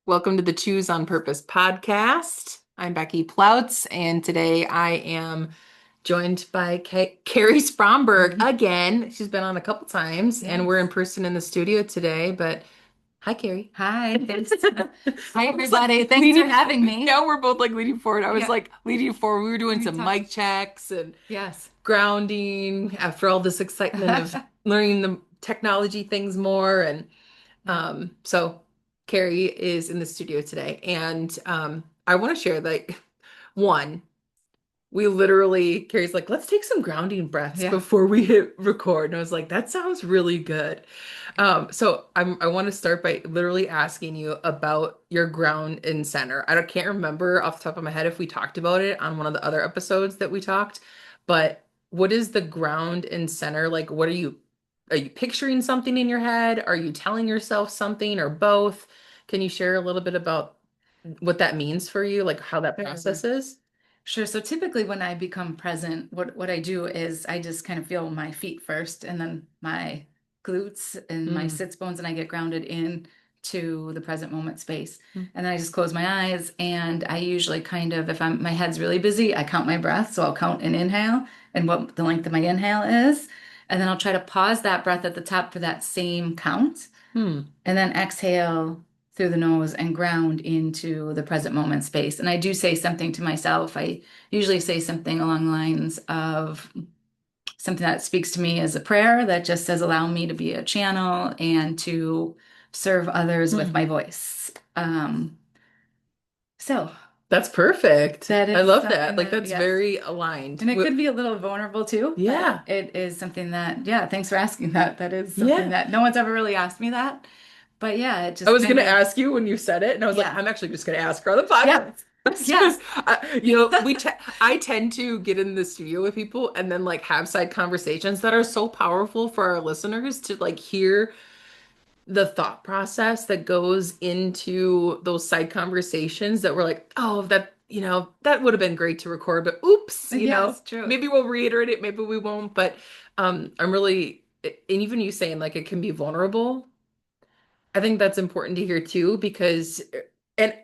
Welcome to the Choose on Purpose podcast. I'm Becky Plautz, and today I am joined by Kerri Spromberg Mhm. again. She's been on a couple times, and we're in Yes. person in the studio today. But hi, Kerri. Hi, thanks. Hi, I was like everybody. Thanks for leaning, having me. yeah, we're both like leaning forward. I was Yeah, like leaning forward. We were doing we some talked. mic checks and Yes. grounding after all this excitement of learning the technology things more. And Yeah. so Kerri is in the studio today, and I want to share like one. We literally, Kerri's like, let's take some grounding breaths Yeah. before we hit record. And I was like, that sounds really good. I want to start by literally asking you about your ground and center. Can't remember off the top of my head if we talked about it on one of the other episodes that we talked, but what is the ground and center? Like, are you picturing something in your head? Are you telling yourself something or both? Can you share a little bit about what that means for you, like how that Sure. process is? Sure. So typically when I become present, what I do is I just kind of feel my feet first and then my glutes and my Mm. sits bones and I get grounded in to the present moment space. Mm. And then I just close my eyes and I usually kind of, if my head's really busy, I count my breath. So I'll count an inhale and what the length of my inhale is. And then I'll try to pause that breath at the top for that same count. Hmm. And then exhale through the nose and ground into the present moment space. And I do say something to myself. I usually say something along the lines of something that speaks to me as a prayer that just says, allow me to be a channel and to serve others with Hmm. my voice. So That's perfect. that I is love that. something Like that, that's yes. very aligned And it with, could be a little vulnerable too, but yeah. it is something that, yeah, thanks for asking that. That is something Yeah. that no one's ever really asked me that. But yeah, it I just was kind gonna of, ask you when you said it, and I was like, yeah. I'm actually just gonna ask her on the Yeah. podcast. Yes. Because I tend to get in the studio with people and then like have side conversations that are so powerful for our listeners to like hear the thought process that goes into those side conversations that we're like, oh, that would have been great to record, but oops, Yes, true. maybe we'll reiterate it, maybe we won't. But I'm really, and even you saying like it can be vulnerable, I think that's important to hear too, because, and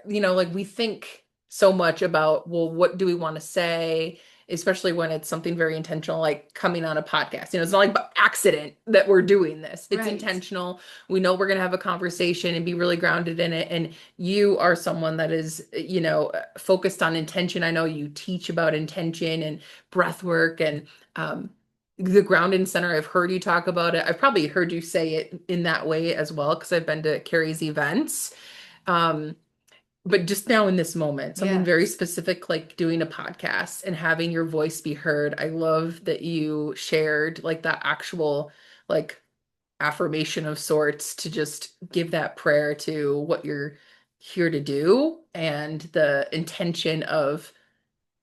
like we think so much about, well, what do we want to say, especially when it's something very intentional, like coming on a podcast. It's not like by accident that we're doing this. It's Right. intentional. We know we're going to have a conversation and be really grounded in it. And you are someone that is, focused on intention. I know you teach about intention and breath work and, the ground and center. I've heard you talk about it. I've probably heard you say it in that way as well, because I've been to Kerri's events. Um, but just now in this moment, something very Yes. specific like doing a podcast and having your voice be heard. I love that you shared like that actual like affirmation of sorts to just give that prayer to what you're here to do and the intention of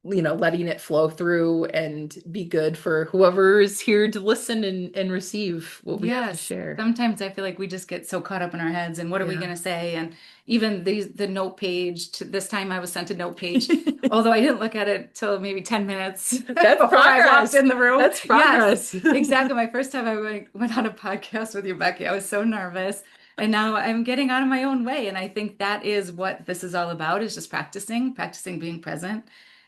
letting it flow through and be good for whoever is here to listen and receive what we have to Yes. share. Sometimes I feel like we just get so caught up in our heads and what are we Yeah. going to say? And even the note page, this time I was sent a note page, although I didn't look at it till maybe 10 minutes That's before I walked progress. in the room. That's Yes, progress. exactly. My first time I went on a podcast with you, Becky, I was so nervous. And now I'm getting out of my own way. And I think that is what this is all about, is just practicing being present.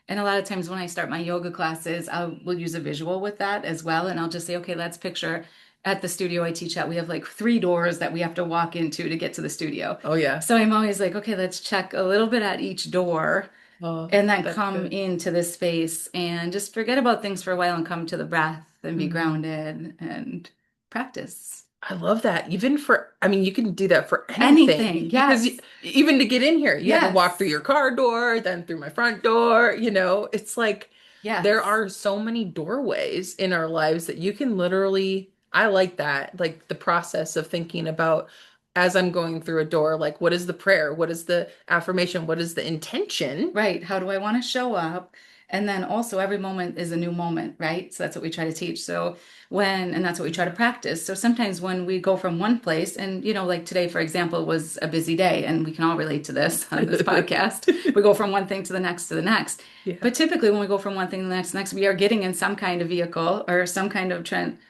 And a lot of times when I start my yoga classes, I will use a visual with that as well. And I'll just say, okay, let's picture at the studio I teach at, we have like three doors that we have to walk into to get to the studio. Oh yeah. So I'm always like, okay, let's check a little bit at each door Oh, and then that's come good. into this space and just forget about things for a while and come to the breath and be Mhm. grounded and practice. I love that. Even for, I mean, you can do that for anything Anything. because Yes. even to get in here, you had to walk through Yes. your car door, then through my front door. It's like there Yes. are so many doorways in our lives that you can literally, I like that, like the process of thinking about as I'm going through a door, like what is the prayer? What is the affirmation? What is the intention? Right. How do I want to show up? And then also every moment is a new moment, right? So that's what we try to teach. And that's what we try to Yeah. practice. So sometimes when we go from one place and, like today, for example, was a busy day, and we can all relate to this on this podcast. We go from one thing to the next to the next. Yeah. But typically when we go from one thing to the next, we are getting in some kind of vehicle or some kind of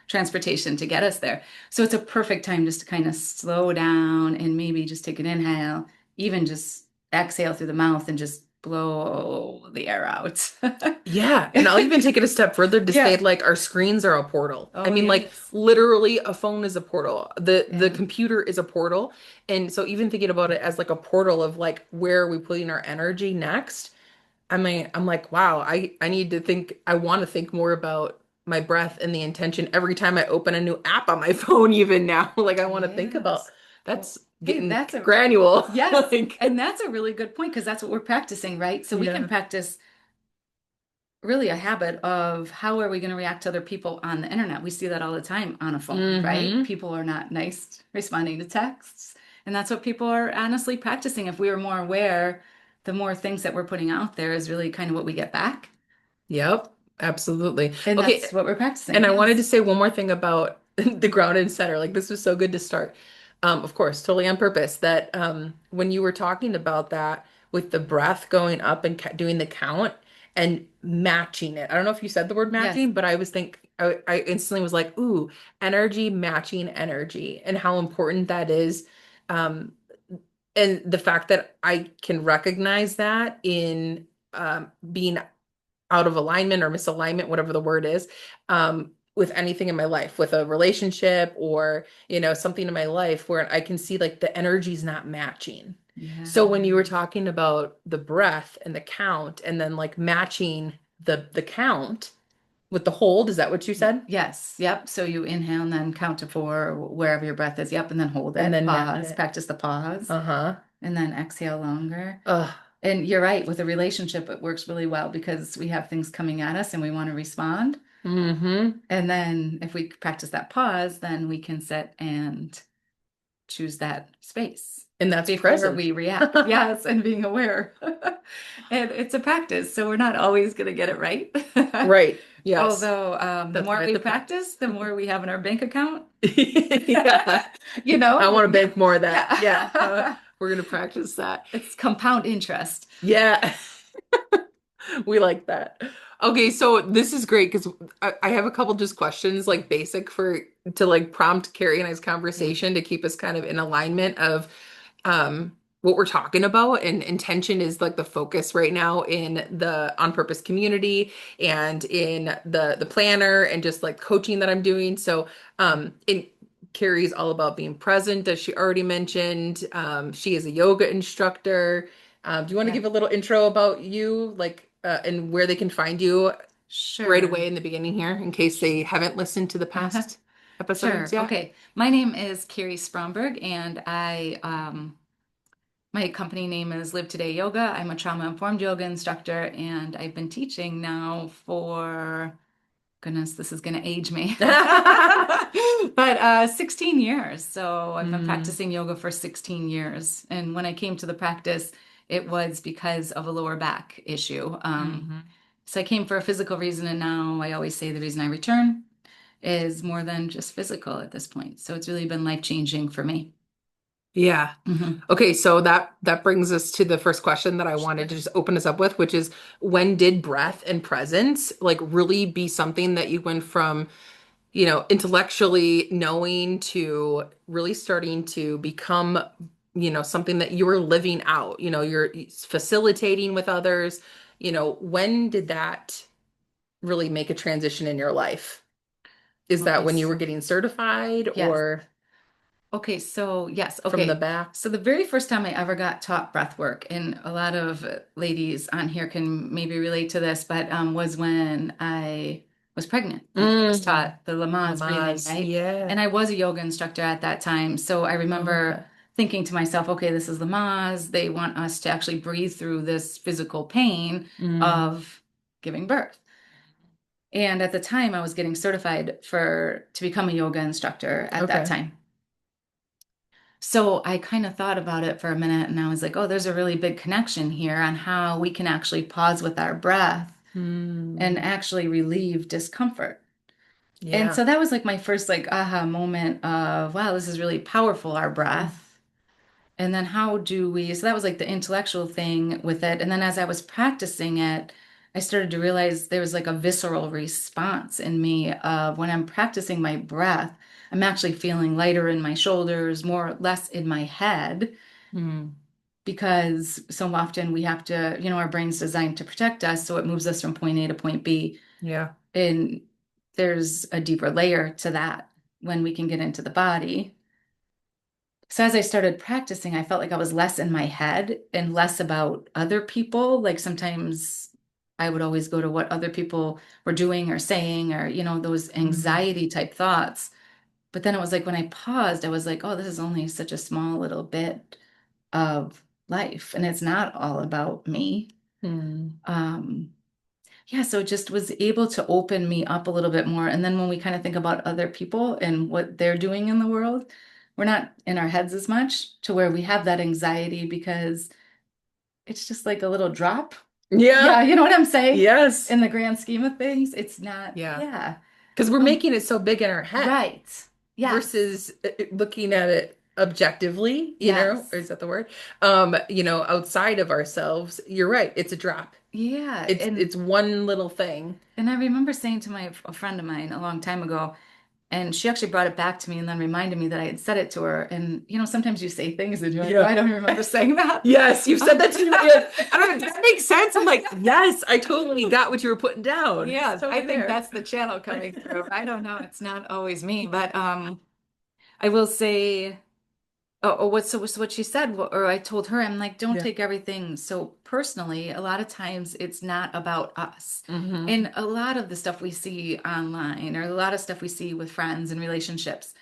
transportation to get us there. So it's a perfect time just to kind of slow down and maybe just take an inhale even just exhale through the mouth and just blow the air out. Yeah, and I'll even take it a step further to say Yeah. like our screens are a portal. I Oh, mean like yes. literally a phone is a portal. The Yeah. computer is a portal. And so even thinking about it as like a portal of like where are we putting our energy next? I mean, I'm like, wow, I need to think I want to think more about my breath and the intention every time I open a new app on my phone even now. Like I want to think about Yes. Well, that's hey, getting that's a granule. yes. Like And that's a really good point because that's what we're practicing, right? So we can yeah. practice really a habit of how are we going to react to other people on the internet. We see that all the time on a phone, right? Mm-hmm. People are not nice responding to texts. And that's what people are honestly practicing. If we were more aware, the more things that we're putting out there is really kind of what we get back. Yep, absolutely. And Okay, that's what we're and practicing. I wanted to Yes. say one more thing about the ground and center. Like this was so good to start. Of course, totally on purpose. That when you were talking about that with the breath going up and doing the count and matching it. I don't know if you said the word Yes. matching, but I instantly was like, ooh, energy matching energy, and how important that is. Um, and the fact that I can recognize that in being out of alignment or misalignment, whatever the word is, with anything in my life, with a relationship or, something in my life where I can see like the energy's not matching. So Yeah. when you were talking about the breath and the count and then like matching the count with the hold, is that what you said? Yes. Yep. So you inhale and then count to four wherever your breath is. Yep. And then hold And it. then match Pause. it. Practice the pause. Uh-huh. And then exhale longer. Ugh. And you're right, with a relationship, it works really well because we have things coming at us and we want to respond. Mm-hmm. And then if we practice that pause, then we can sit and choose that space And that's before present. we react. Yes, and being aware. And it's a practice, so we're not always going to get it right. Right. Yes. Although the That's more why we the practice, the more we have in our bank account. yeah. You know, I want to bank more of that. Yeah. yeah. We're gonna practice that. It's compound interest. Yeah. We like that. Okay, so this is great because I have a couple just questions like basic for to like prompt Kerri and I's Okay. conversation to keep us kind of in alignment of what we're talking about. And intention is like the focus right now in the on purpose community and in the planner and just like coaching that I'm doing. So in Kerri's all about being present, as she already mentioned. She is a yoga instructor. Do you want to Yeah, give a little intro about you, like, and where they can find you right sure. away in the beginning here, in case they haven't listened to the past episodes? Sure. Yeah. Okay. My name is Kerri Spromberg, and my company name is Live Today Yoga. I'm a trauma-informed yoga instructor, and I've been teaching now for, goodness, this is going to age me. But 16 years. So I've been Mm, practicing yoga for 16 years. And when I came to the practice, it was because of a lower back issue. hmm. So I came for a physical reason, and now I always say the reason I return is more than just physical at this point. So it's really been life-changing for me. Yeah. Hmm. Okay, so that brings us to the first question that I wanted to Sure. just open us up with, which is when did breath and presence like really be something that you went from, intellectually knowing to really starting to become, something that you were living out, you're facilitating with others. When did that really make a transition in your life? Is that Okay, when you were so getting certified yes. or Okay, so yes. from the Okay. back? So the very first time I ever got taught breath work, and a lot of ladies on here can maybe relate to this, but was when I was pregnant and I was Mm, taught the Lamaze breathing, Lamaze, right? yeah. And I was a yoga instructor at that time. So I remember Okay. thinking to myself, okay, this is Lamaze. They want us to actually breathe through this physical pain Mm, of giving birth. And at the time, I was getting certified for to become a yoga instructor at that okay. time. So I kind of thought about it for a minute and I was like, oh, there's a really big connection here on how we can actually pause with our breath and Mm, actually relieve discomfort. And yeah. so that was like my first like aha moment of, wow, this is really powerful, our breath. And then how do we, so that was like the intellectual thing with it. And then as I was practicing it, I started to realize there was like a visceral response in me of when I'm practicing my breath, I'm actually feeling lighter in my shoulders, more less in my head. Mm. because so often we have to, our brain's designed to protect us, so it moves us from point A to point B. Yeah. And there's a deeper layer to that when we can get into the body. So as I started practicing, I felt like I was less in my head and less about other people. Like sometimes I would always go to what other people were doing or saying, or, those Mhm. anxiety type thoughts. But then it was like when I paused, I was like, oh, this is only such a small little bit of life, and it's not all about me. Hmm. Um, yeah, so it just was able to open me up a little bit more. And then when we kind of think about other people and what they're doing in the world, we're not in our heads as much to where we have that anxiety because it's just like a little drop. Yeah, Yeah. you know what I'm saying? Yes. In the grand scheme of things, it's not, Yeah. yeah. Because we're Um, making it so big in our head right. Yes. versus looking at it objectively, or is Yes. that the word? Outside of ourselves. You're right. It's a drop. Yeah. It's one little thing. And I remember saying to a friend of mine a long time ago, and she actually brought it back to me and then reminded me that I had said it to her. And sometimes you say things and you're like, oh, Yeah. I don't remember saying that. Yes, you've said Um, that to me. Yeah. I don't know. Does that make sense? I'm like, yes, I totally got what you were putting down. It's yeah, I totally think there. that's the channel coming through. I don't know. It's not always me, but I will say, so what she said, or I told her, I'm like, don't Yeah. take everything so personally. A lot of times it's not about us. Hmm. And a lot of the stuff we see online, or a lot of stuff we see with friends and relationships,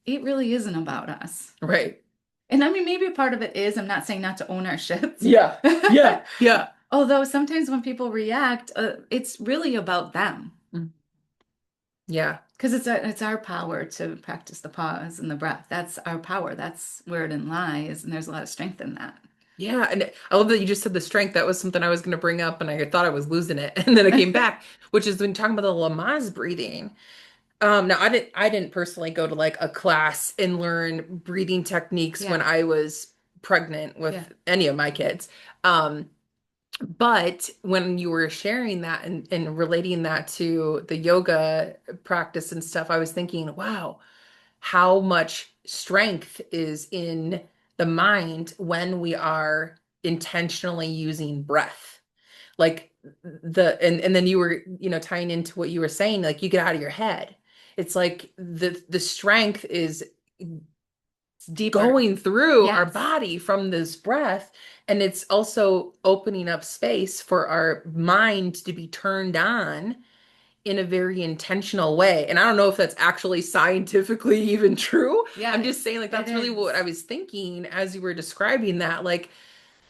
it really isn't about us. Right. And I mean, maybe a part of it is, I'm not saying not to own our shits. Yeah. Yeah. Yeah. Although sometimes when people react, it's really about them. Mm. Yeah. Because it's our power to practice the pause and the breath. That's our power. That's where it lies. And there's a lot of strength in that. Yeah. And I love that you just said the strength. That was something I was going to bring up and I thought I was losing it. And then it came back, which is when talking about the Lamaze breathing. Now I didn't personally go to like a class and learn breathing techniques when Yeah. I was pregnant Yeah. with any of my kids. Um, But when you were sharing that and relating that to the yoga practice and stuff, I was thinking, wow, how much strength is in the mind when we are intentionally using breath. Like and then you were, tying into what you were saying, like you get out of your head. It's like the strength is It's deeper. going through our Yes. body from this breath. And it's also opening up space for our mind to be turned on in a very intentional way. And I don't know if that's actually scientifically even true. Yeah, I'm just saying, like, it that's really what I is. was thinking as you were describing that. Like,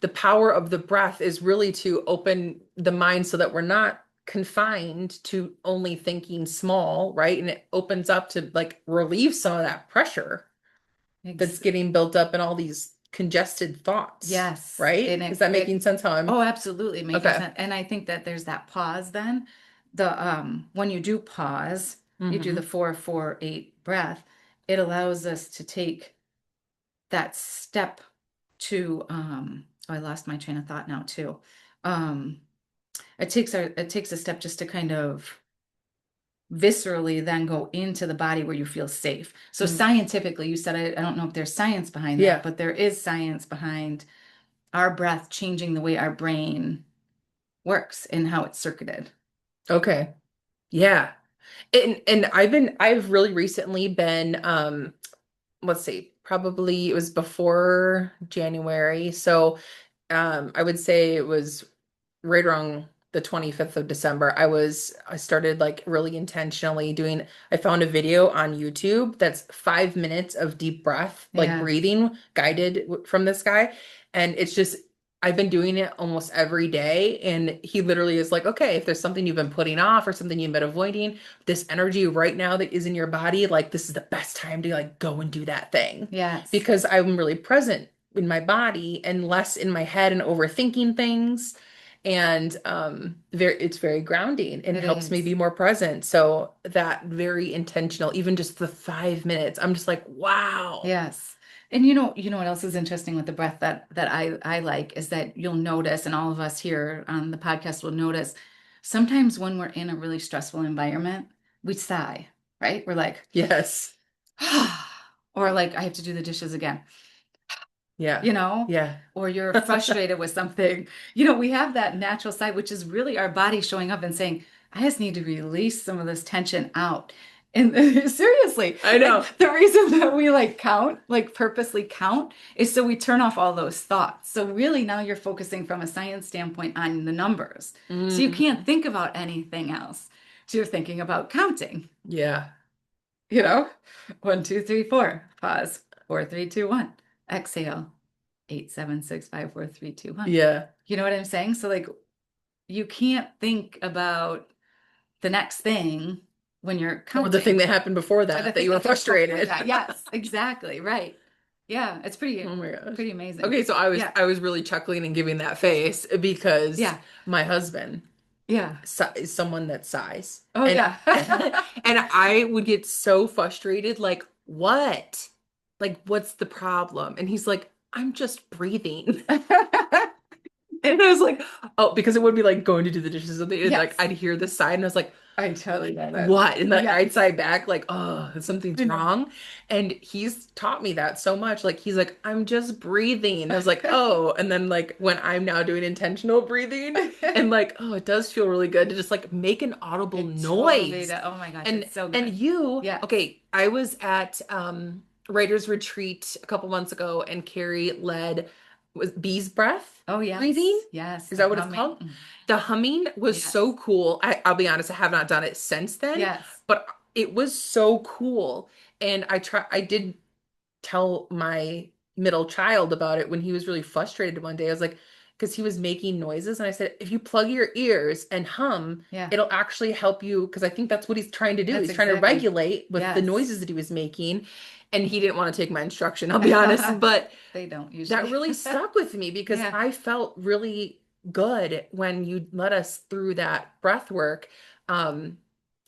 the power of the breath is really to open the mind so that we're not confined to only thinking small, right? And it opens up to like relieve some of that pressure that's Ex getting built up in all these congested thoughts, yes. right? And Is that making it, sense how I'm oh, absolutely making okay? sense. And I think that there's that pause then. When you do pause, you do the Hmm. 4-4-8 breath, it allows us to take that step to oh, I lost my train of thought now too. Um, it takes a step just to kind of viscerally then go into the body where you feel safe. So Mm. scientifically, you said I don't know if there's science behind that, Yeah. but there is science behind our breath changing the way our brain works and how it's circuited. Okay. Yeah. And I've really recently been let's see, probably it was before January. So I would say it was right around the 25th of December. I started like really intentionally doing, I found a video on YouTube that's 5 minutes of deep breath, like Yeah. breathing guided from this guy. And it's just, I've been doing it almost every day. And he literally is like, okay, if there's something you've been putting off or something you've been avoiding, this energy right now that is in your body, like this is the best time to like go and do that thing Yes. because I'm really present in my body and less in my head and overthinking things. And it's very grounding and It helps me is. be more present. So that very intentional, even just the 5 minutes, I'm just like, wow. Yes. And you know what else is interesting with the breath that I like is that you'll notice, and all of us here on the podcast will notice, sometimes when we're in a really stressful environment, we sigh, right? We're like, Yes. or like I have to do the dishes again. Yeah. you know, Yeah. or you're frustrated with something. You know, we have that natural side, which is really our body showing up and saying, I just need to release some of this tension out. And seriously, I like know. the reason that we like count, like purposely count, is so we turn off all those thoughts. So really now you're focusing from a science standpoint on the numbers. So you can't Mhm. think about anything else. So you're thinking about counting, Yeah. you know, 1, 2, 3, 4, pause, 4, 3, 2, 1, exhale, 8, 7, 6, 5, 4, 3, 2, 1. Yeah. You know what I'm saying? So like you can't think about the next thing when you're Or the thing counting. that happened before Or the that thing you were that happened before frustrated. that. Yes, exactly. Right. Yeah, it's Oh my gosh. pretty amazing. Okay, so Yeah. I was really chuckling and giving that face because Yeah. my husband Yeah. is someone that sighs. Oh And yeah. and I would get so frustrated, like, what? Like, what's the problem? And he's like, I'm just breathing. And I was like, oh, because it would be like going to do the dishes or something, and like Yes. I'd hear this side and I was like, I totally get it. what? And like I'd Yes. side back, like, oh, something's I know. wrong. And he's taught me that so much. Like he's like, I'm just breathing. And I was like, oh, and then like when I'm now doing intentional breathing, and like, oh, it does feel really good to just like make an audible It totally noise. does. Oh my gosh, And it's so and good. you, Yes. okay, I was at writer's retreat a couple months ago, and Kerri led was bees breath Oh breathing. yes. Yes. Is The that what it's humming. called? Mhm. The humming was so Yes. cool. I'll be honest, I have not done it since then, Yes. but it was so cool. And I did tell my middle child about it when he was really frustrated one day. I was like, because he was making noises, and I said, if you plug your ears and hum, Yeah. it'll actually help you. Because I think that's what he's trying to do. That's He's trying to exactly. regulate with the Yes. noises that he was making. And he didn't want to take my instruction, I'll be honest. But They don't that usually. really stuck with me because Yeah. I felt really good when you led us through that breath work. Um,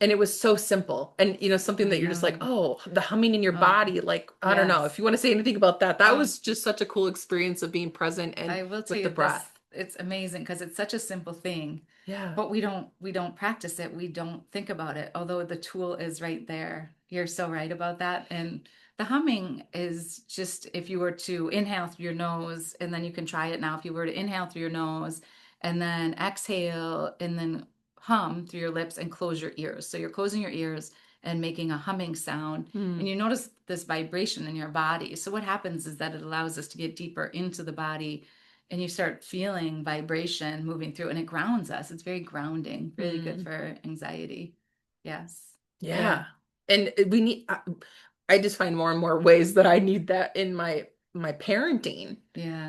and it was so simple. And something I that you're just like, know. oh, the humming in your Oh, body, like, I don't know. If yes. you want to say anything about that, that Oh, was just such a cool experience of being present and I will tell with the you this, breath. it's amazing because it's such a simple thing, Yeah. but we don't practice it. We don't think about it, although the tool is right there. You're so right about that. And the humming is just if you were to inhale through your nose, and then you can try it now. If you were to inhale through your nose and then exhale and then hum through your lips and close your ears. So you're closing your ears and making a humming sound. Hmm. And you notice this vibration in your body. So what happens is that it allows us to get deeper into the body, and you start feeling vibration moving through, and it grounds us. It's very grounding, really good Hmm. for anxiety. Yes. Yeah. Yeah. And we need, I just find more and more ways that I need that in my parenting.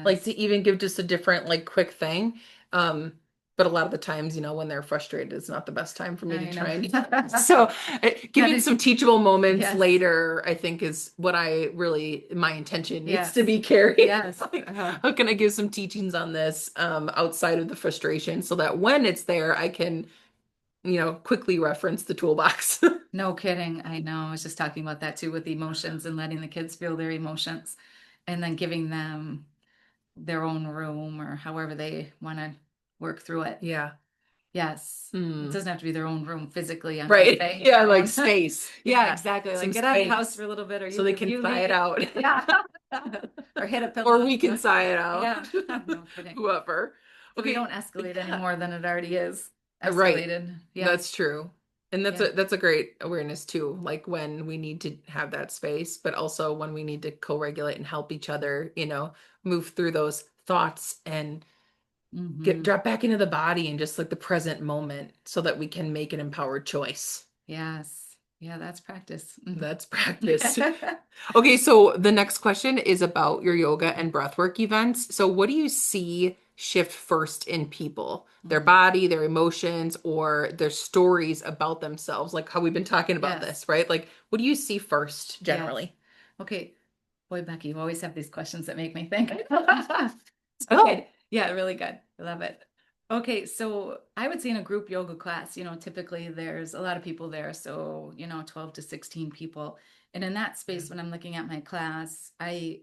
Like to Yes. even give just a different like quick thing. Um, but a lot of the times, when they're frustrated, it's not the best time for me to I know. try and so Now giving did some teachable moments yes. later, I think is what my intention needs to Yes. be carried. Yes. Like, how can I give some teachings on this outside of the frustration so that when it's there, I can, quickly reference the toolbox. No kidding. I know. I was just talking about that too with emotions and letting the kids feel their emotions and then giving them their own room or however they want to work through it. Yeah. Yes. It Hmm. doesn't have to be their own room physically. I'm just Right. saying Yeah, their like own. space. Yeah, Yeah. exactly. Some Like get out of the house space for a little bit, or so they can you sigh it leave. out. Yeah. Or hit a Or pillow. we can sigh it out. Yeah. No kidding. Whoever. So we Okay. don't escalate any Yeah. more than it already is Right. escalated. That's Yes. true. And that's Yeah. a great awareness too, like when we need to have that space, but also when we need to co-regulate and help each other, move through those thoughts and get Hmm. drop back into the body and just like the present moment so that we can make an empowered choice. Yes. Yeah, that's practice. That's practice. Mhm. Okay, so the next question is about your yoga and breathwork events. So, what do you see shift first in people? Their Mhm. body, their emotions, or their stories about themselves? Like how we've been talking about Yes. this, right? Like, what do you see first Yes. generally? Okay. Boy, Becky, you always have these questions that make me think. Oh, Okay. Yeah, really good. I love it. Okay, so I would say in a group yoga class, typically there's a lot of people there. So, 12 to 16 people. And in that space, when I'm looking at my class, I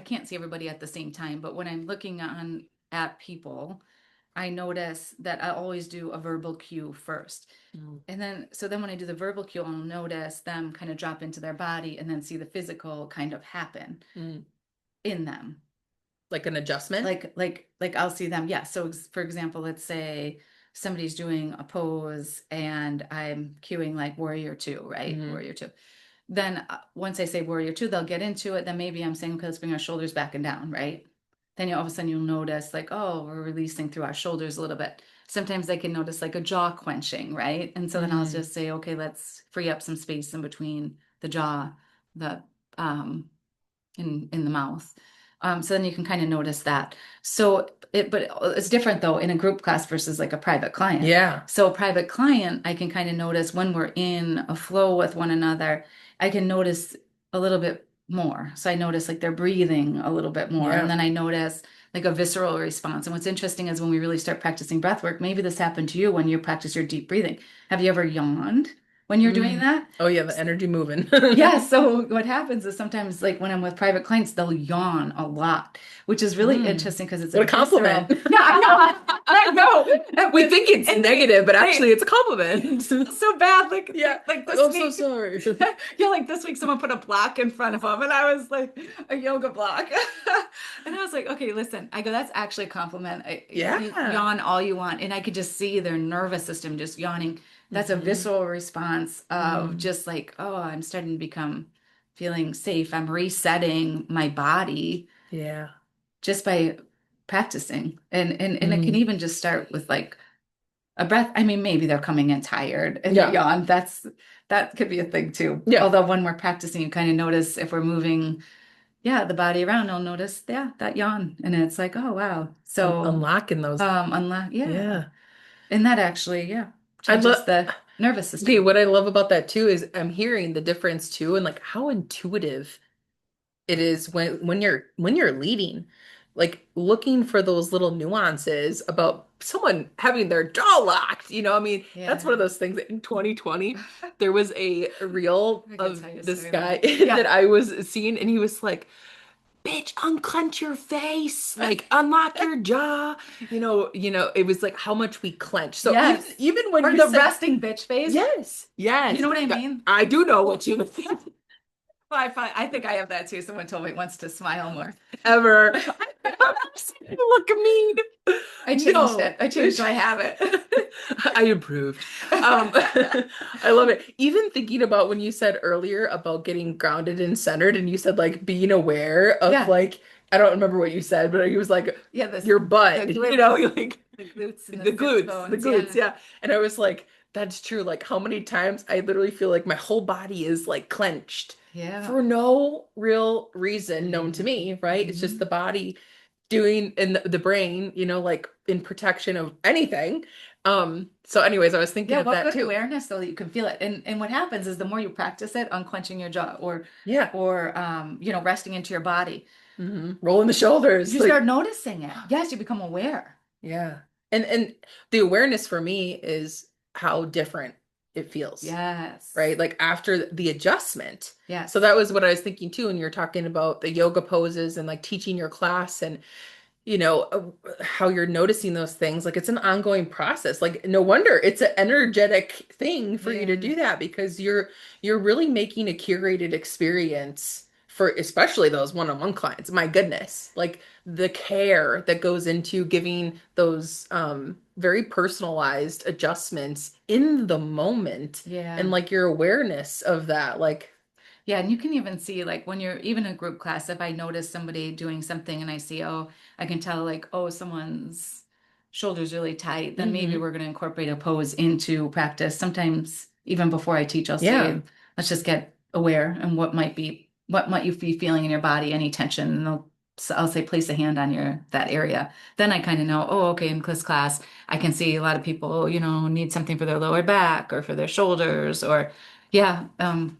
can't see everybody at the same time, but when I'm looking on at people, I notice that I always do a verbal cue first. mm, And then when I do the verbal cue, I'll notice them kind of drop into their body and then see the physical kind of happen mm, in them. Like an adjustment? Like I'll see them. Yeah. So for example, let's say somebody's doing a pose and I'm cueing like warrior two, right? Hmm. Warrior two. Then once I say warrior two, they'll get into it. Then maybe I'm saying, okay, let's bring our shoulders back and down, right? Then all of a sudden you'll notice like, oh, we're releasing through our shoulders a little bit. Sometimes I can notice like a jaw clenching, right? And so then I'll Mm. just say, okay, let's free up some space in between the jaw, the um in the mouth. So then you can kind of notice that. But it's different though in a group class versus like a private client. Yeah. So a private client, I can kind of notice when we're in a flow with one another, I can notice a little bit more. So I notice like they're breathing a little bit more. And Yeah. then I notice like a visceral response. And what's interesting is when we really start practicing breath work, maybe this happened to you when you practice your deep breathing. Have you ever yawned when you're doing Mm. that? Oh yeah, the energy moving. Yeah, so what happens is sometimes, like when I'm with private clients, they'll yawn a lot, which is really Mm. interesting because it's a What a compliment. visceral. Yeah, I know, I know. We think it's And negative, but they actually it's a compliment. so bad. Like Yeah. like Like, this oh, so week, sorry. yeah, like this week, someone put a block in front of them, and I was like a yoga block, and I was like, okay, listen, I go, that's actually a compliment. You Yeah. yawn all you want, and I could just see their nervous system just yawning. That's a Hmm. visceral response of Mm. just like, oh, I'm starting to become feeling safe. I'm resetting my body Yeah. just by practicing. And it can Mm. even just start with like a breath. I mean, maybe they're coming in tired and they Yeah. yawn. That could be a thing too. Yeah. Although when we're practicing, you kind of notice if we're moving, yeah, the body around, you'll notice, yeah, that yawn. And it's like, oh wow. So Unlocking those. unless yeah. Yeah. And that actually, yeah, I changes love the nervous Okay, system. what I love about that too is I'm hearing the difference too and like how intuitive it is when you're leading. Like looking for those little nuances about someone having their jaw locked. I mean, that's one of Yeah. those things that in 2020 there was a reel I could of tell you a this story about guy that. that Yeah. I was seeing and he was like, bitch, unclench your face, like unlock your jaw. It was like how much we clench. So even Yes. even when Or you the said resting bitch face. yes, You yes, know what I mean? I do know what you mean. I think I have that too. Someone told me once to smile more. Ever. I've never seen you look mean. I changed No. it. I changed my habit. I improved. I love it. Even thinking about when you said earlier about getting grounded and centered, and you said like being aware of Yeah. like, I don't remember what you said, but he was like Yeah, this your the butt, glutes, you're like the glutes and the the sits glutes, the bones. glutes, Yeah. yeah. And I was like, that's true. Like how many times I literally feel like my whole body is like clenched Yeah. for no real reason known to Mm-hmm. me, right? It's just Mm-hmm. the body doing and the brain, like in protection of anything. So anyways, I was thinking Yeah, of what that good too. awareness so that you can feel it. And what happens is the more you practice it, unclenching your jaw Yeah. or resting into your body, Rolling the shoulders. you Like, start noticing it. Yes, you become aware. yeah. And the awareness for me is how different it feels, Yes. right? Like after the adjustment. So Yes. that was what I was thinking too, and you're talking about the yoga poses and like teaching your class and how you're noticing those things. Like it's an ongoing process. Like no wonder it's an energetic thing for you to Yeah. do that because you're really making a curated experience for especially those one-on-one clients. My goodness, like the care that goes into giving those very personalized adjustments in the moment and Yeah. like your awareness of that. Like, Yeah, and you can even see like when you're even in a group class, if I notice somebody doing something and I see, oh, I can tell like, oh, someone's shoulders really tight, then maybe mhm. we're going to incorporate a pose into practice. Sometimes even before I teach, I'll Yeah. say, let's just get aware and what might you be feeling in your body, any tension. And I'll say, place a hand on that area. Then I kind of know, oh, okay, in this class, I can see a lot of people, need something for their lower back or for their shoulders or yeah,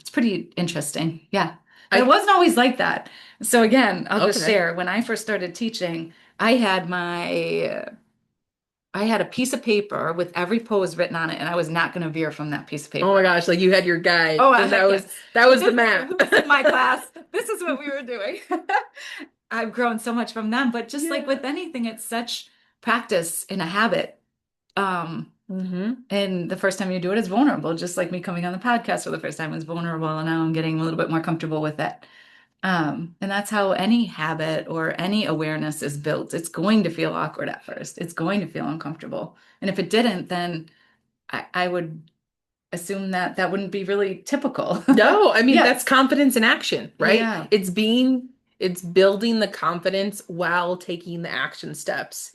it's pretty interesting. Yeah. But it I wasn't always like that. So again, I'll just okay. share. When I first started teaching, I had a piece of paper with every pose written on it, and I was not going to veer from that piece of Oh my paper. gosh, like you had your guide Oh, I and was that like, was yes. that was the map. Who's in my class? This is what we were doing. I've grown so much from them, but just like Yeah. with anything, it's such practice and a habit. Um, Hmm. And the first time you do it is vulnerable, just like me coming on the podcast for the first time was vulnerable. And now I'm getting a little bit more comfortable with it. And that's how any habit or any awareness is built. It's going to feel awkward at first. It's going to feel uncomfortable. And if it didn't, then I would assume that that wouldn't be really typical. No, I mean, that's Yes. confidence in action, right? Yeah. It's building the confidence while taking the action steps.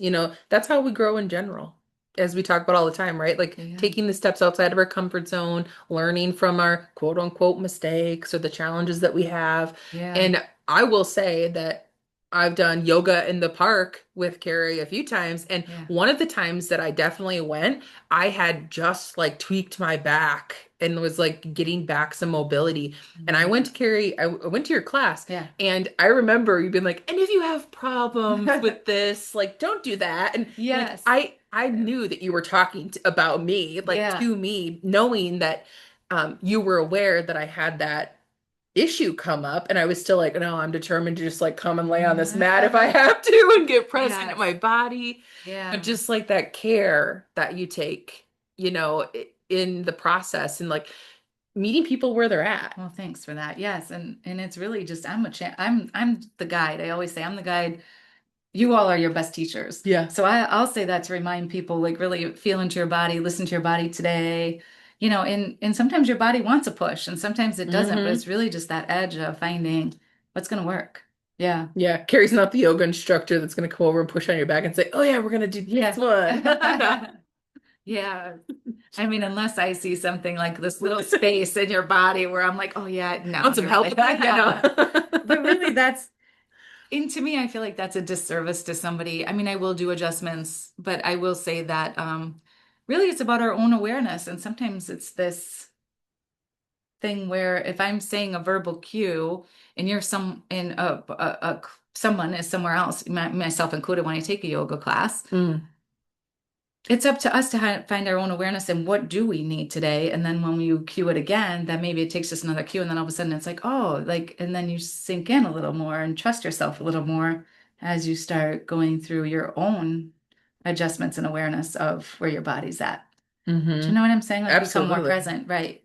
That's how we grow in general, as we talk about all the time, right? Like Yeah. taking the steps outside of our comfort zone, learning from our quote unquote mistakes or the challenges that we have. Yeah. And I will say that I've done yoga in the park with Kerri a few times. And Yeah. one of the times that I definitely went, I had just like tweaked my back and was like getting back some mobility. And I went to Kerri, I went to your class, Yeah. and I remember you being like, and if you have problems with this, like, don't do that. And like, Yes. I knew that you were talking about me, like Yeah. to me, knowing that you were aware that I had that issue come up, and I was still like, no, I'm determined to just like come and lay on this mat if I have to and get present in Yes. my body. But Yeah. just like that care that you take, in the process and like meeting people where they're at. Well, thanks for that. Yes, and it's really just I'm the guide. I always say I'm the guide. You all are your best teachers. Yeah. So I'll say that to remind people, like really feel into your body, listen to your body today. And sometimes your body wants a push and sometimes it doesn't, but Hmm. it's really just that edge of finding what's going to work. Yeah. Yeah. Carrie's not the yoga instructor that's going to come over and push on your back and say, oh, yeah, we're going to do this Yeah. one. Yeah. I mean, unless I see something like this little space in your body where I'm like, oh yeah, no, Want some you're help right. with that? Yeah. But I really and to me, I feel like that's a disservice to somebody. I mean, I will do adjustments, but I will say that really it's about our own awareness. And sometimes it's this thing where if I'm saying a verbal cue and you're someone is somewhere else, myself included when I take a yoga class, know. it's up to us to find our own awareness and what do we need today. And then when you cue it again, then maybe it takes just another cue. And then all of a sudden it's like, oh, like, and then you sink in a little more and trust yourself a little more as you start going through your own adjustments and awareness of where your body's at. Do you Mm-hmm. know what I'm saying? Like become more Absolutely. present, right?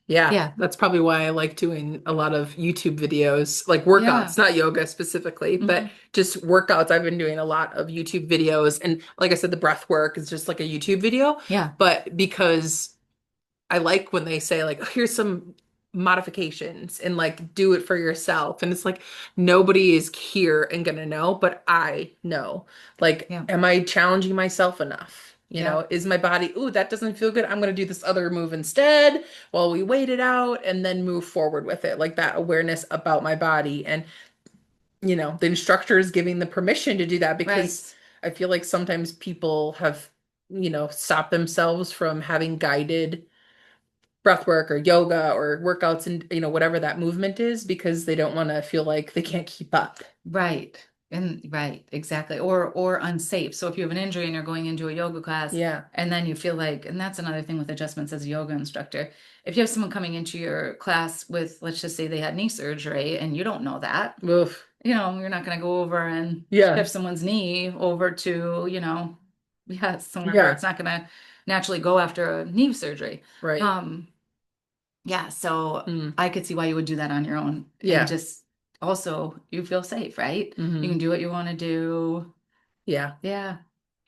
Yeah, Yeah. that's probably why I like doing a lot of YouTube videos, like Yeah. workouts, not yoga specifically, but Hmm. just workouts. I've been doing a lot of YouTube videos. And like I said, the breath work is just like a YouTube video. Yeah. But because I like when they say like, "Oh, here's some modifications and like do it for yourself." And it's like nobody is here and gonna know, but I know. Like, Yeah. am I challenging myself enough? Yeah. Is my body, ooh, that doesn't feel good. I'm gonna do this other move instead while we wait it out and then move forward with it. Like that awareness about my body. And the instructor is giving the permission to do that because Right. I feel like sometimes people have, stopped themselves from having guided breath work or yoga or workouts and whatever that movement is because they don't want to feel like they can't keep up. Right. And right, exactly. Or unsafe. So if you have an injury and you're going into a yoga class Yeah. and then you feel like, and that's another thing with adjustments as a yoga instructor. If you have someone coming into your class with, let's just say they had knee surgery and you don't know that, Oof. you're not going to go over and Yeah. shift someone's knee over to, yeah, somewhere where Yeah. it's not going to naturally go after a knee surgery. Right. Um, yeah, so Mm. I could see why you would do that on your own and Yeah. just also you feel safe, right? You can Hmm. do what you want to do. Yeah. Yeah.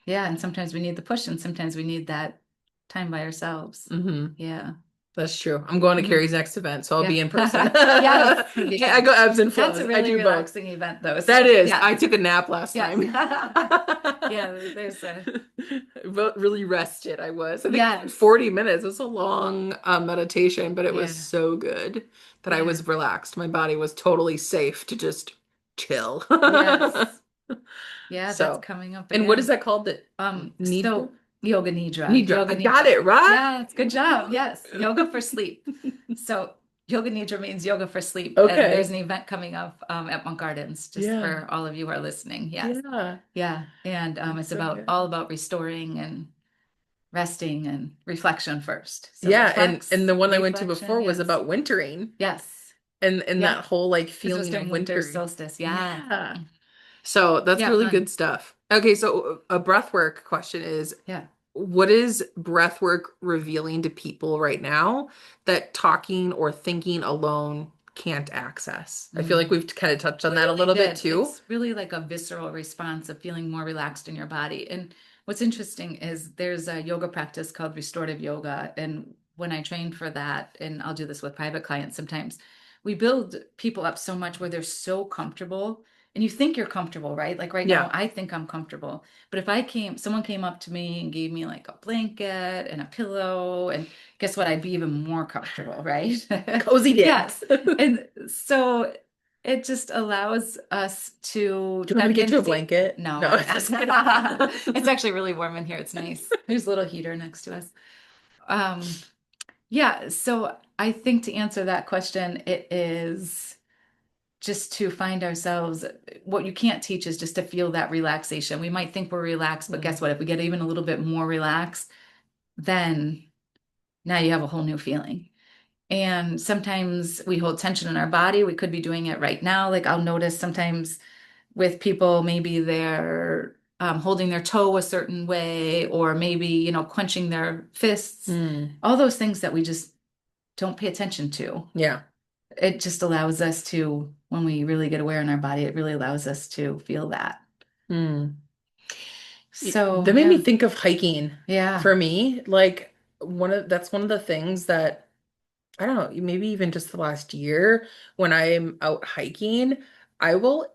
Yeah, and sometimes we need the push and sometimes we need that time by ourselves. Hmm. Yeah. That's true. I'm going to Hmm. Carrie's next event, so I'll Yeah. be in person. Yes. I Yeah. go ebbs and That's flows. a I really do both. relaxing event though. That So, is. yeah. I took a nap last Yes. time. Yeah, there's a Really rested I was. I think yes. 40 minutes. It was a long meditation, but it was Yeah. so good that I Yeah. was relaxed. My body was totally safe to just chill. Yes. Yeah, that's So, coming up and what is again. that called? The Nidra? So yoga nidra, Nidra. I yoga got nidra. it right. Yes, good job. Yes, yoga for sleep. So yoga nidra means yoga for sleep, and there's Okay. an event coming up at Monk Gardens, just Yeah. for all of you who are listening. Yes, Yeah. yeah, and That's it's so about good. all about restoring and resting and reflection first. So Yeah, and the one I went to reflection, before was yes, about wintering yes, and yeah, that whole like because it was feeling of during winter wintering. solstice. Yeah, Yeah. So that's yeah, really fun. good stuff. Okay, so a breathwork question is, Yeah. what is breathwork revealing to people right now that talking or thinking alone can't access. I feel like Mm. we've kind of touched on We that a really little bit did. too. It's really like a visceral response of feeling more relaxed in your body. And what's interesting is there's a yoga practice called restorative yoga. And when I train for that, and I'll do this with private clients sometimes, we build people up so much where they're so comfortable. And you think you're comfortable, right? Like right now, Yeah. I think I'm comfortable. But if I came, someone came up to me and gave me like a blanket and a pillow, and guess what? I'd be even more comfortable, right? Cozied in. Yes. And so it just allows us to Do you want me to check get in you to a see. blanket? No, No, I'm just kidding. it's actually really warm in here. It's nice. There's a little heater next to us. Um, yeah, so I think to answer that question, it is just to find ourselves, what you can't teach is just to feel that relaxation. We might think we're relaxed, but guess Mm. what? If we get even a little bit more relaxed, then now you have a whole new feeling. And sometimes we hold tension in our body. We could be doing it right now. Like I'll notice sometimes with people, maybe they're holding their toe a certain way, or maybe, clenching their fists, Mm. all those things that we just don't pay attention to. Yeah. It just allows us to, when we really get aware in our body, it really allows us to feel that. Mm. So, That made me yeah, think of hiking yeah, for me. Like that's one of the things that I don't know, maybe even just the last year when I'm out hiking, I will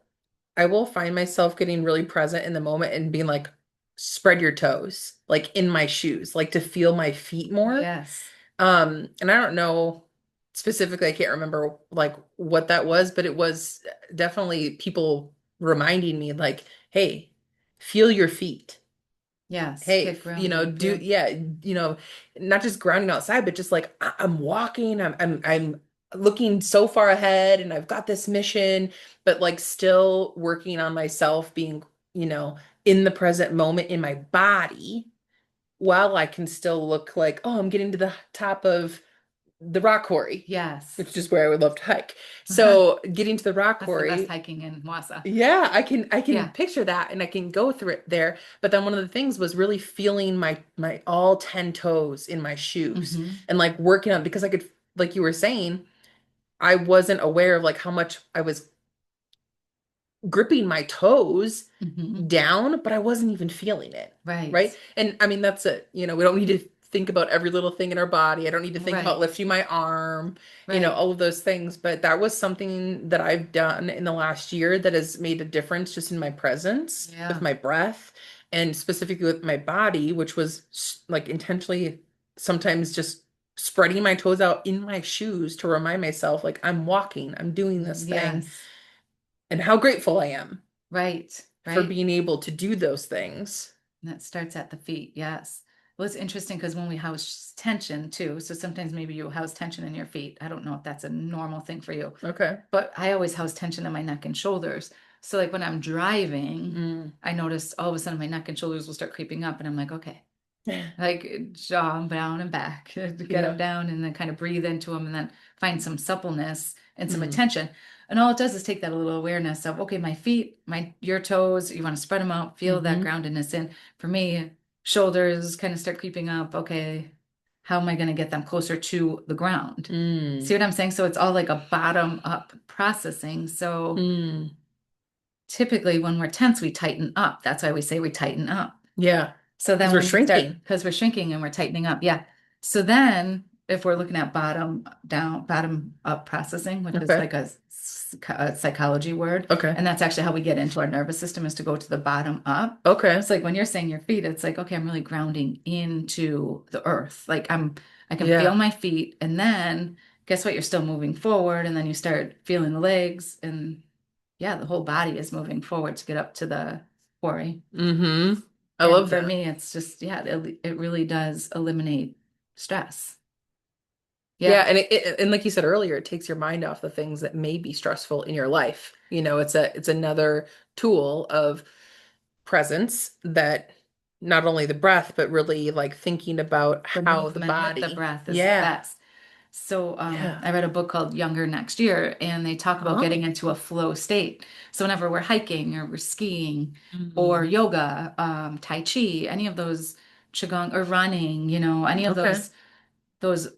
I will find myself getting really present in the moment and being like, spread your toes, like in my shoes, like to feel my feet more. yes, And I don't know specifically, I can't remember like what that was, but it was definitely people reminding me like, hey, feel your feet. yes, Hey, get grounded. do Yeah, yeah, you know, not just grounding outside, but just like I'm walking, I'm looking so far ahead and I've got this mission, but like still working on myself being, in the present moment in my body while I can still look like, oh, I'm getting to the top of the rock quarry, yes. which is where I would love to hike. So getting to the rock That's the best quarry, hiking in Wassa. yeah, I can Yeah. picture that and I can go through it there. But then one of the things was really feeling my all 10 toes in my shoes Hmm. and like working on because I could, like you were saying, I wasn't aware of like how much I was gripping my toes Hmm. down, but I wasn't even feeling it. Right. Right. And I mean, that's it. We don't need to think about every little thing in our body. I don't need to think about Right. lifting my arm, Right. all of those things. But that was something that I've done in the last year that has made a difference just in my presence with Yeah. my breath and specifically with my body, which was like intentionally sometimes just spreading my toes out in my shoes to remind myself, like, I'm walking, I'm doing this thing, Yes. and how grateful I am Right. for Right. being able to do those things. And that starts at the feet. Yes. Well, it's interesting because when we house tension too, so sometimes maybe you house tension in your feet. I don't know if that's a normal thing for you, Okay. but I always house tension in my neck and shoulders. So like when I'm driving, Mm. I notice all of a sudden my neck and shoulders will start creeping up and I'm like, okay, like jaw them down and back, get them Yeah. down and then kind of breathe into them and then find some suppleness and some Mm. attention. And all it does is take that a little awareness of, okay, my feet, your toes, you want to spread them out, feel that Hmm. groundedness in. For me, shoulders kind of start creeping up. Okay, how am I going to get them closer to the ground? See Mm. what I'm saying? So it's all like a bottom up processing. So Mm. typically when we're tense, we tighten up. That's why we say we tighten up. Yeah. So Because then we're when we start, shrinking. because we're shrinking and we're tightening up, yeah. So then if we're looking at bottom down, bottom up processing, which is Okay. like a psychology word, Okay. and that's actually how we get into our nervous system is to go to the bottom up. Okay. It's like when you're saying your feet, it's like, okay, I'm really grounding into the earth. Like I can feel Yeah. my feet, and then guess what? You're still moving forward, and then you start feeling the legs, and yeah, the whole body is moving forward to get up to the quarry. Hmm. I And love for that. me, it's just, yeah, it really does eliminate stress. Yeah, Yeah. and like you said earlier, it takes your mind off the things that may be stressful in your life. It's another tool of presence that not only the breath, but really like thinking about The how the movement with the body. breath is the Yeah. best. So Yeah. I read a book called Younger Next Year, and they talk about Oh. getting into a flow state. So whenever we're hiking or we're skiing or Mm. yoga, Tai Chi, any of those Qigong or running, any of Okay. those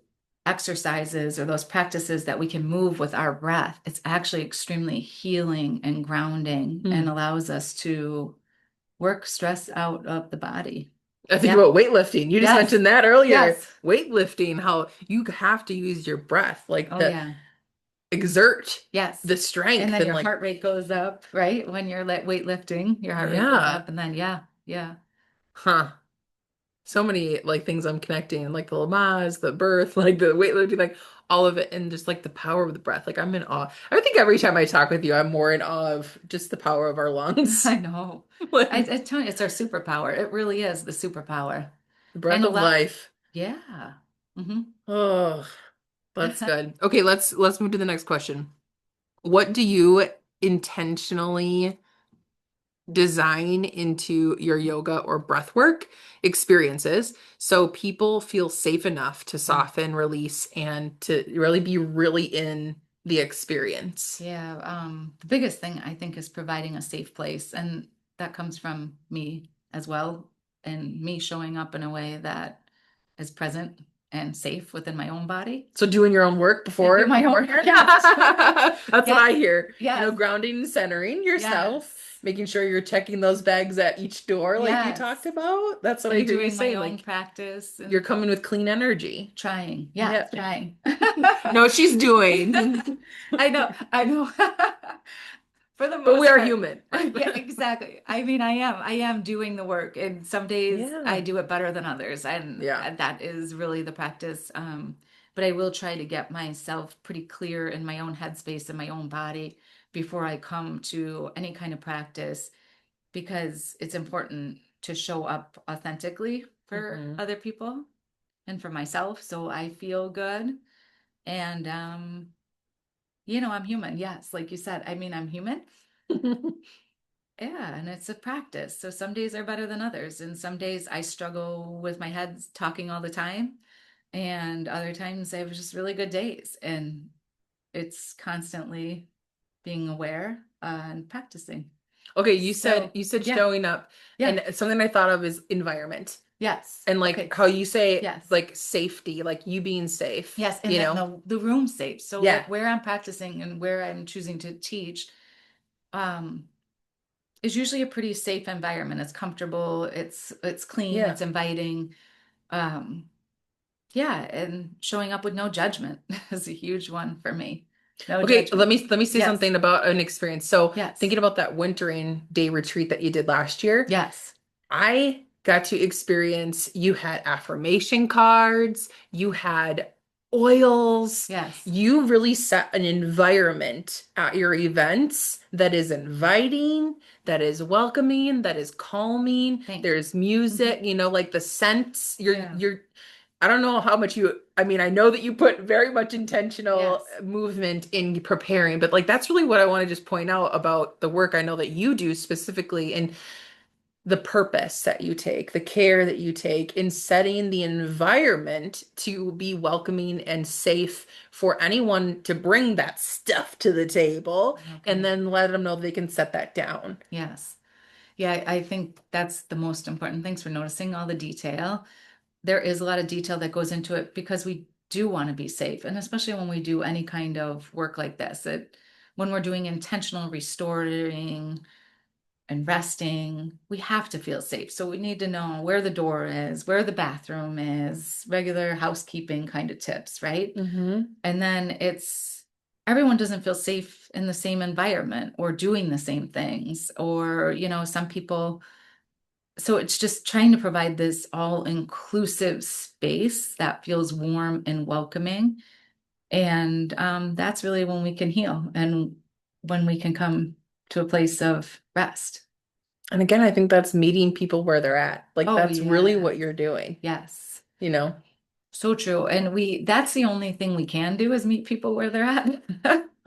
exercises or those practices that we can move with our breath, it's actually extremely healing and grounding and Hmm. allows us to work stress out of the body. I think Yeah. about weightlifting. You just Yes. mentioned that earlier. Yes. Weightlifting, how you have to use your breath, like Oh, the yeah. exert Yes. the And strength then and your like, heart rate goes up, right? When you're weightlifting, your heart rate goes yeah, up. And then, yeah, yeah. huh. So many like things I'm connecting, like the Lamaze, the birth, like the weightlifting, like all of it, and just like the power of the breath. Like I'm in awe. I think every time I talk with you, I'm more in awe of just the power of our lungs. I know. Like I tell you, it's our superpower. It really is the superpower. the breath And a of lot, life. yeah. Hmm. Oh, that's good. Okay, let's move to the next question. What do you intentionally design into your yoga or breathwork experiences so people feel safe enough to soften, release, and to really be really in the experience? Yeah, the biggest thing I think is providing a safe place, and that comes from me as well, and me showing up in a way that is present and safe within my own body. So doing your own work I do my own, beforehand? yes, That's what yes, I hear. yes, Grounding and centering yourself, yes, making sure you're checking those bags at each door like you talked yes, about. That's what I and hear you doing my saying. own Like practice you're and coming with clean energy. trying, yeah, Yeah. trying. No, she's doing. I know. For the But we most are part. human. Yeah, exactly. I mean, I am doing the work, and some days I Yeah. do it better than others, and Yeah. that is really the practice. But I will try to get myself pretty clear in my own headspace and my own body before I come to any kind of practice, because it's important to show up authentically for Hmm. other people and for myself, so I feel good. And I'm human. Yes, like you said. I mean, I'm human. Yeah, and it's a practice. So some days are better than others. And some days I struggle with my head talking all the time. And other times I have just really good days. And it's constantly being aware and practicing. Okay, So, you said yeah, showing up, yeah, and something I thought of is environment. yes. And like Okay, how you say yes. like safety, like you being safe, Yes, and you then know? the room safe. So Yeah. like where I'm practicing and where I'm choosing to teach, um, is usually a pretty safe environment. It's comfortable, it's clean, Yeah. it's inviting. Um, Yeah, and showing up with no judgment is a huge one for me. No Okay, judgment. let me say Yes, something about an experience. So, yes, thinking about that wintering day retreat that you did last year, yes, I got to experience you had affirmation cards, you had oils, yes. you really set an environment at your events that is inviting, that is welcoming, that is calming. Thank you. There's music, Mhm. like the scents. Yeah. I don't know how much I mean, I know that you put very much intentional Yes. movement in preparing, but like that's really what I want to just point out about the work I know that you do specifically and the purpose that you take, the care that you take in setting the environment to be welcoming and safe for anyone to bring that stuff to the table and Okay. then let them know they can set that down. Yes. Yeah, I think that's the most important. Thanks for noticing all the detail. There is a lot of detail that goes into it because we do want to be safe. And especially when we do any kind of work like this, when we're doing intentional restoring and resting, we have to feel safe. So we need to know where the door is, where the bathroom is, regular housekeeping kind of tips, right? Hmm. And then it's everyone doesn't feel safe in the same environment or doing the same things, or, some people. So it's just trying to provide this all inclusive space that feels warm and welcoming. And that's really when we can heal and when we can come to a place of rest. And again, I think that's meeting people where they're at. Like Oh, that's really what yes. you're doing, Yes. you know? So true. And that's the only thing we can do is meet people where they're at.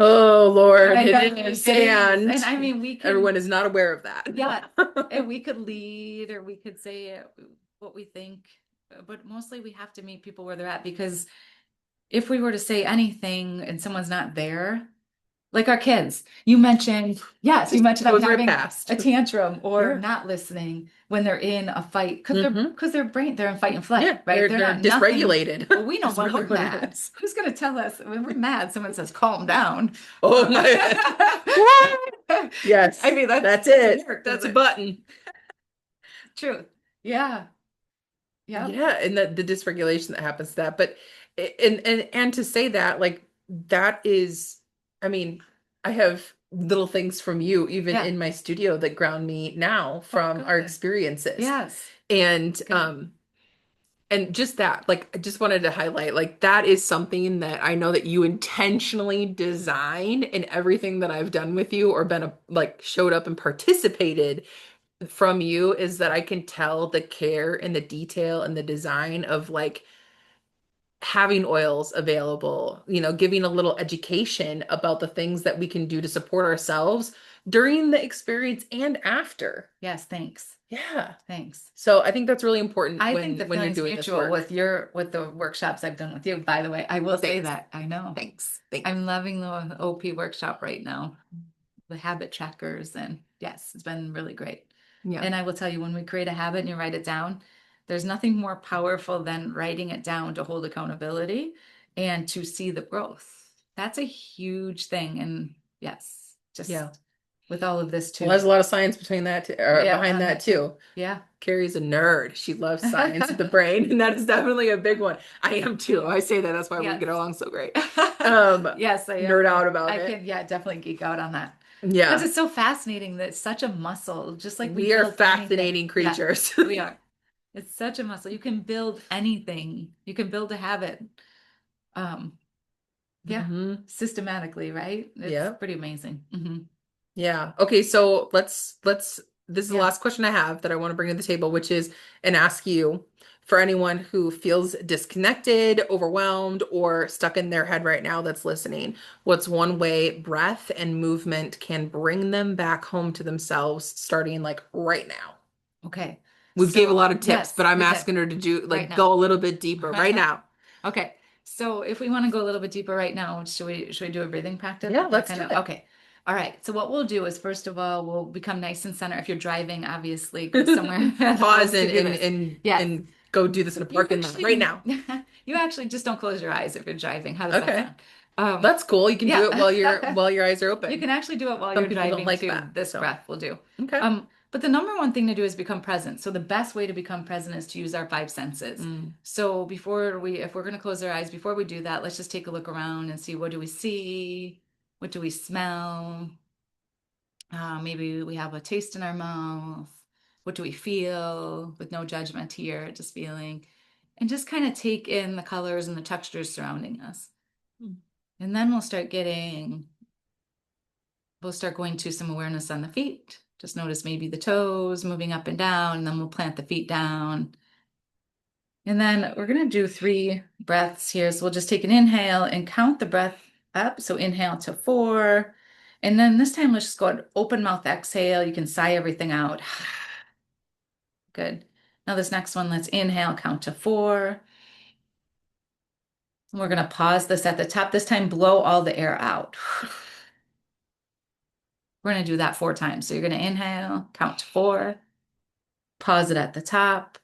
Oh Lord, I it know is. it is. And And I mean, we everyone can, is not aware of that. yeah, and we could lead or we could say what we think, but mostly we have to meet people where they're at because if we were to say anything and someone's not there, Like our kids. You mentioned, yes, you Just mentioned them goes right having past. a tantrum or Yeah. not listening when they're in a fight because Hmm. their brain, they're in fight and flight, Yeah, right? They're they're not nothing. dysregulated. Well, we know Is when really we're what it mad. is. Who's going to tell us when we're mad? Someone says, calm down. Oh my. What? I Yes, mean, that's that's a it. character, That's a but button. truth. Yeah. Yep. Yeah, and the dysregulation that happens to that. But and to say that, like that is, I mean, I have little things from you even Yeah. in my studio that ground me now Oh, from our good. experiences. Yes. And Good. just that, like I just wanted to highlight, like that is something that I know that you intentionally designed in everything that I've done with you or been a, like showed up and participated from you is that I can tell the care and the detail and the design of like having oils available, giving a little education about the things that we can do to support ourselves during the experience and after. Yes. Thanks. Yeah. Thanks. So I think that's really important I think when the you're feeling's doing this mutual work. with with the workshops I've done with you, by the way. I will say Thanks. that. I know. Thanks. Thanks. I'm loving the OP workshop right now, the habit trackers, and yes, it's been really great. Yeah. And I will tell you, when we create a habit and you write it down, there's nothing more powerful than writing it down to hold accountability and to see the growth. That's a huge thing. And yes, Yeah. just with all of this Well, too. there's a lot of science between that or Yeah, behind on that that too. too. Yeah. Carrie's a nerd. She loves science of the brain, and that is definitely a big one. I am too. I say that. That's why we Yes. get along so great. Um, Yes, I am. Nerd out about I it. can, yeah, definitely geek out on that. Because Yeah. it's so fascinating that it's such a muscle, just like we We are build anything. fascinating Yeah, creatures. we are. It's such a muscle. You can build anything. You can build a habit. Um, yeah, Hmm. systematically, right? It's Yeah. pretty amazing. Yeah. Okay, so let's this is the Yeah. last question I have that I want to bring to the table, which is and ask you for anyone who feels disconnected, overwhelmed, or stuck in their head right now that's listening, what's one way breath and movement can bring them back home to themselves starting like right now? Okay. We've gave a lot So, of tips, but yes, I'm we did asking her to do right like now. go a little bit deeper right now. Okay. So if we want to go a little bit deeper right now, should we do a breathing practice? Yeah, let's Kind do of it. okay. All right. So what we'll do is first of all, we'll become nice and center. If you're driving, obviously go somewhere Pause else to and do and this. and Yes. and go do this in a You parking lot right actually now. you actually just don't close your eyes if you're driving. How does that Okay. sound? That's cool. You can do it Yeah. while your eyes are You open. can actually do it while Some you're people don't driving like too. that. This So, breath will do. okay. But the number one thing to do is become present. So the best way to become present is to use our five senses. Mm. So if we're going to close our eyes, before we do that, let's just take a look around and see, what do we see? What do we smell? Maybe we have a taste in our mouth. What do we feel? With no judgment here, just feeling. And just kind of take in the colors and the textures surrounding us. And then we'll start going to some awareness on the feet. Just notice maybe the toes moving up and down, and then we'll plant the feet down. And then we're going to do 3 breaths here. So we'll just take an inhale and count the breath up. So inhale to 4. And then this time, let's just go open mouth exhale. You can sigh everything out. Good. Now, this next one, let's inhale, count to 4. We're going to pause this at the top. This time, blow all the air out. We're going to do that 4 times. So you're going to inhale, count to 4, pause it at the top.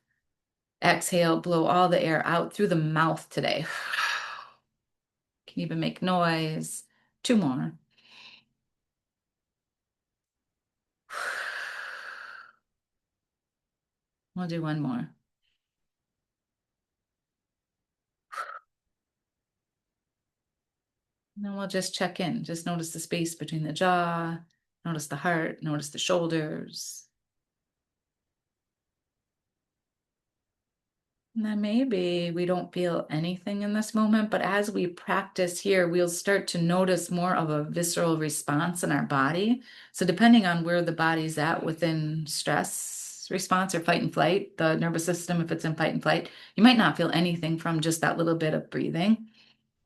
Exhale, blow all the air out through the mouth today. Can even make noise. 2 more. We'll do 1 more. And then we'll just check in. Just notice the space between the jaw, notice the heart, notice the shoulders. And then maybe we don't feel anything in this moment, but as we practice here, we'll start to notice more of a visceral response in our body. So depending on where the body's at within stress response or fight and flight, the nervous system, if it's in fight and flight, you might not feel anything from just that little bit of breathing.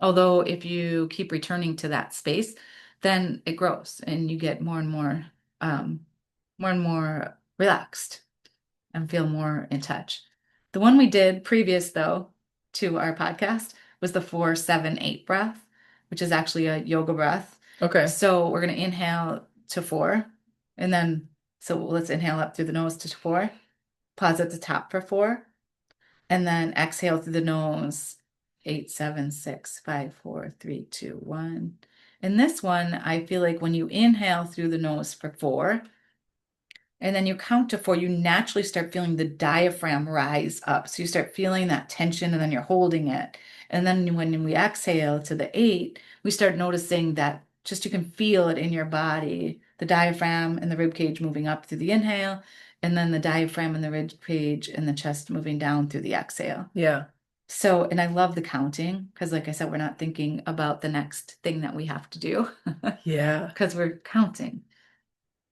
Although if you keep returning to that space, then it grows and you get more and more relaxed and feel more in touch. The one we did previous, though, to our podcast was the 4-7-8 breath, which is actually a yoga breath. Okay. So we're going to inhale to 4. And then, so let's inhale up through the nose to 4. Pause at the top for 4. And then exhale through the nose. 8, 7, 6, 5, 4, 3, 2, 1. And this one, I feel like when you inhale through the nose for 4, and then you count to 4, you naturally start feeling the diaphragm rise up. So you start feeling that tension and then you're holding it. And then when we exhale to the 8, we start noticing that just you can feel it in your body, the diaphragm and the rib cage moving up through the inhale, and then the diaphragm and the rib cage and the chest moving down through the exhale. Yeah. So, and I love the counting because, like I said, we're not thinking about the next thing that we have to do Yeah. because we're counting.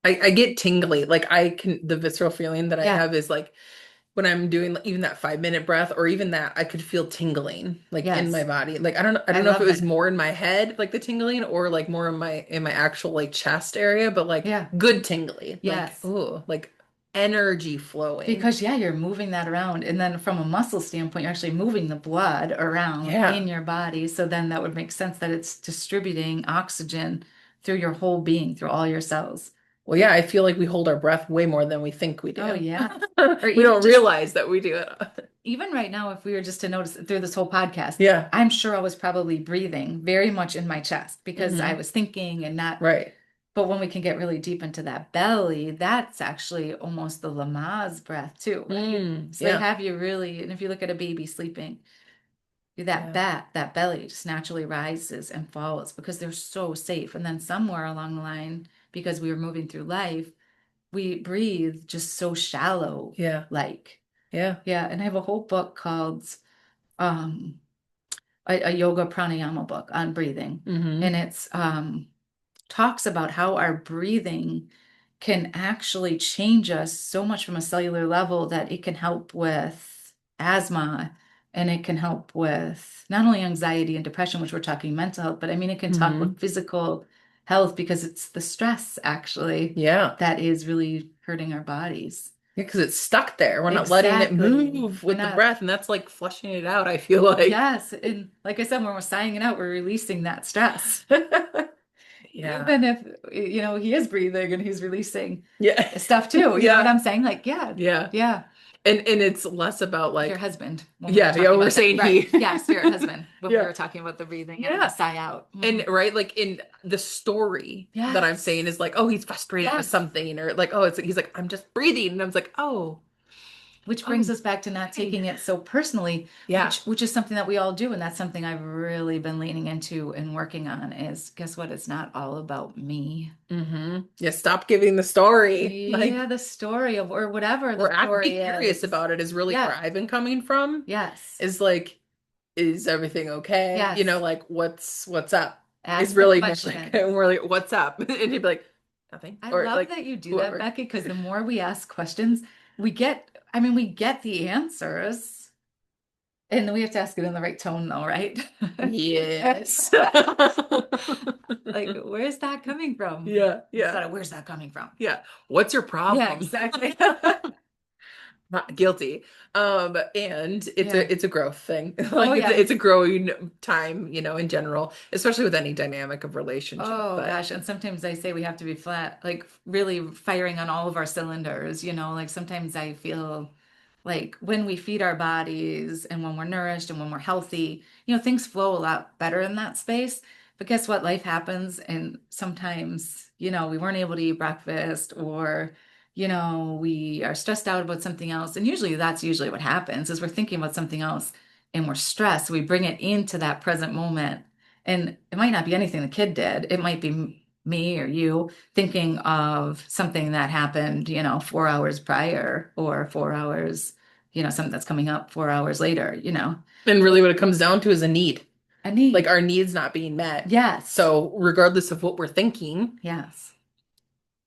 I get tingly. Like I can, the visceral feeling that I Yeah. have is like when I'm doing even that 5 minute breath or even that, I could feel tingling like in my Yes. body. Like I I don't know if it love was it. more in my head, like the tingling, or like more in my actual like chest area, but like Yeah. good tingly. Like, Yes. oh, like energy flowing. Because, yeah, you're moving that around. And then from a muscle standpoint, you're actually moving the blood around Yeah. in your body. So then that would make sense that it's distributing oxygen through your whole being, through all your cells. Well, yeah, I feel like we hold our breath way more than we think we Oh, do. yeah. Or We even don't just, realize that we do it. even right now, if we were just to notice through this whole podcast, Yeah. I'm sure I was probably breathing very much in my chest because I Hmm. was thinking and not. Right. But when we can get really deep into that belly, that's actually almost the Lamaze breath too, right? So they Yeah. have you really, and if you look at a baby sleeping, that Yeah. that belly just naturally rises and falls because they're so safe. And then somewhere along the line, because we were moving through life, we breathe just so shallow, Yeah. like. Yeah. Yeah, and I have a whole book called um a yoga pranayama book on breathing. Hmm. And it's talks about how our breathing can actually change us so much from a cellular level that it can help with asthma and it can help with not only anxiety and depression, which we're talking mental health, but I mean, it can talk with Hmm. physical health because it's the stress actually Yeah. that is really hurting our bodies. Yeah, because it's stuck there. We're not letting it Exactly. move We're with the not, breath, and that's like flushing it out, I feel like. yes. And like I said, when we're sighing it out, we're releasing that stress. Yeah. Even if, he is breathing and he's releasing Yeah. stuff too. You know what Yeah. I'm saying? Like, yeah, Yeah. yeah. And it's less about Your like, husband, when we were yeah, yeah, talking we're about that. saying Right. he. Yeah, spirit husband, when we Yeah. were talking about the breathing and the Yeah. sigh out. And Mhm. right, like in the story that I'm saying Yes. is like, oh, he's frustrated with Yes. something, or like, oh, it's he's like, I'm just breathing. And I was like, Which brings oh, us back to not fine. taking it so personally, Yeah. which is something that we all do, and that's something I've really been leaning into and working on is guess what? It's not all about me. Yeah, stop giving the story. Yeah, Like, the story of or whatever the or act, be story curious is. about it is really where Yeah. I've been coming from. Yes. Is like, is everything okay? You know, Yes. like what's up? Is Ask the really more like question. and we're like, what's up? And he'd be like, nothing. I Or love like that you do that, whoever. Becky, because the more we ask questions, we get the answers. And then we have to ask it in the right tone, though, right? Yes. Like, where's that coming from? Yeah, yeah, Instead of, where's that coming from? yeah. What's your Yeah, problem? exactly. Not guilty. And Yeah. it's a growth thing. Oh, Like yeah. it's a growing time, in general, especially with any dynamic of relationship. Oh But gosh, and sometimes I say we have to be flat, like really firing on all of our cylinders, like sometimes I feel like when we feed our bodies and when we're nourished and when we're healthy, things flow a lot better in that space. But guess what? Life happens and sometimes, we weren't able to eat breakfast or we are stressed out about something else. And usually that's usually what happens is we're thinking about something else and we're stressed. We bring it into that present moment and it might not be anything the kid did. It might be me or you thinking of something that happened, 4 hours prior or 4 hours, something that's coming up 4 hours later, and really what it comes down to is a need. a Like need. our needs not being met. Yes. So regardless of what we're thinking, Yes.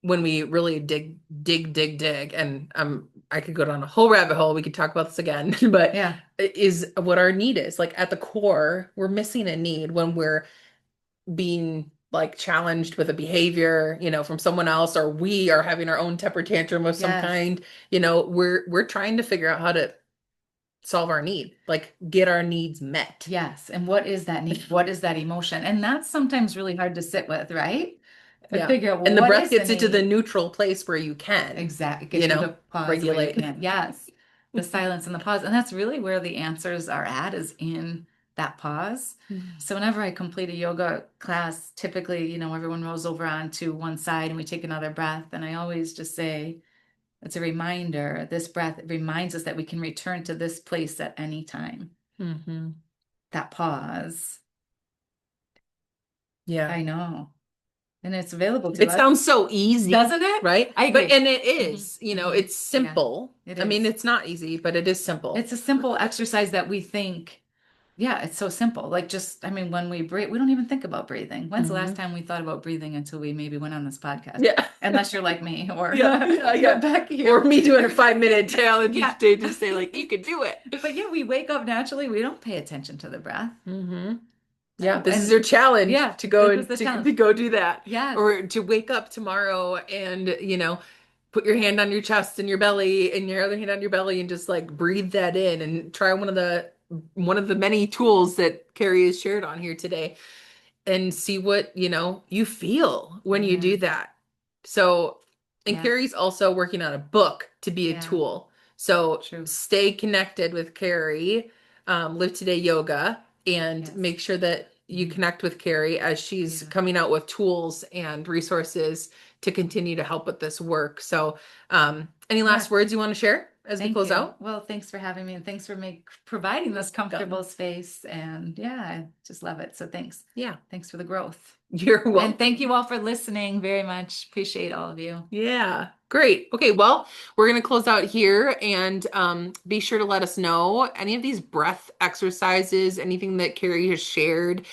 when we really dig, and I could go down a whole rabbit hole. We could talk about this again, but Yeah. is what our need is. Like at the core, we're missing a need when we're being like challenged with a behavior, from someone else, or we are having our own temper tantrum of some Yes. kind. We're trying to figure out how to solve our need, like get our needs met. Yes. And what is that need? What is that emotion? And that's sometimes really hard to sit with, right? And Yeah. figure out, well, And the what breath is the gets into the need? neutral place where you can, Exactly. you Get you know, to pause where you regulate. can. Yes. The silence and the pause. And that's really where the answers are at, is in that pause. So whenever I complete a yoga class, typically, everyone rolls over onto one side and we take another breath. And I always just say, it's a reminder. This breath reminds us that we can return to this place at any time. Mm-hmm. That pause. Yeah. I know. And it's available to It us, sounds so easy, doesn't it? right? I But agree. and it Hmm. is, Hmm. it's Yeah, simple. it I mean, is. it's not easy, but it is simple. It's a simple exercise that we think, yeah, it's so simple. Like just, I mean, when we breathe, we don't even think about breathing. When's the last Hmm. time we thought about breathing until we maybe went on this podcast? Yeah. Unless you're like me or Yeah, yeah, yeah. Becky Or or me doing a 5 minute challenge yeah. each day to say like you could do it. But yeah, we wake up naturally. We don't pay attention to the breath. Hmm. Yeah, this is And your challenge yeah, to go this is and the challenge. to go do that, Yes. or to wake up tomorrow and put your hand on your chest and your belly and your other hand on your belly and just like breathe that in and try one of the many tools that Kerri has shared on here today and see what, you feel when you Yeah. do that. So, and Yeah. Kerri's also working on a book to be a Yeah. tool. So True. stay connected with Kerri, Live Today Yoga, and Yes. make sure that you Mhm. connect with Kerri as she's Yeah. coming out with tools and resources to continue to help with this work. So, any Yeah. last words you want to share as we Thank close you. out? Well, thanks for having me and thanks for providing this Done. comfortable space. And yeah, I just love it. So thanks. Yeah, Thanks for the growth. you're And welcome. thank you all for listening very much. Appreciate all of you. Yeah, great. Okay, well, we're going to close out here and be sure to let us know any of these breath exercises, anything that Kerri has shared.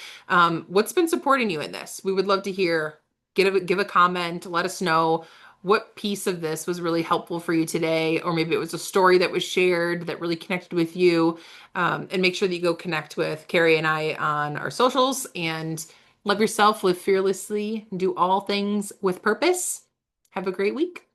What's been supporting you in this? We would love to hear. Give a comment. Let us know what piece of this was really helpful for you today, or maybe it was a story that was shared that really connected with you. And make sure that you go connect with Kerri and I on our socials and love yourself, live fearlessly, and do all things with purpose. Have a great week.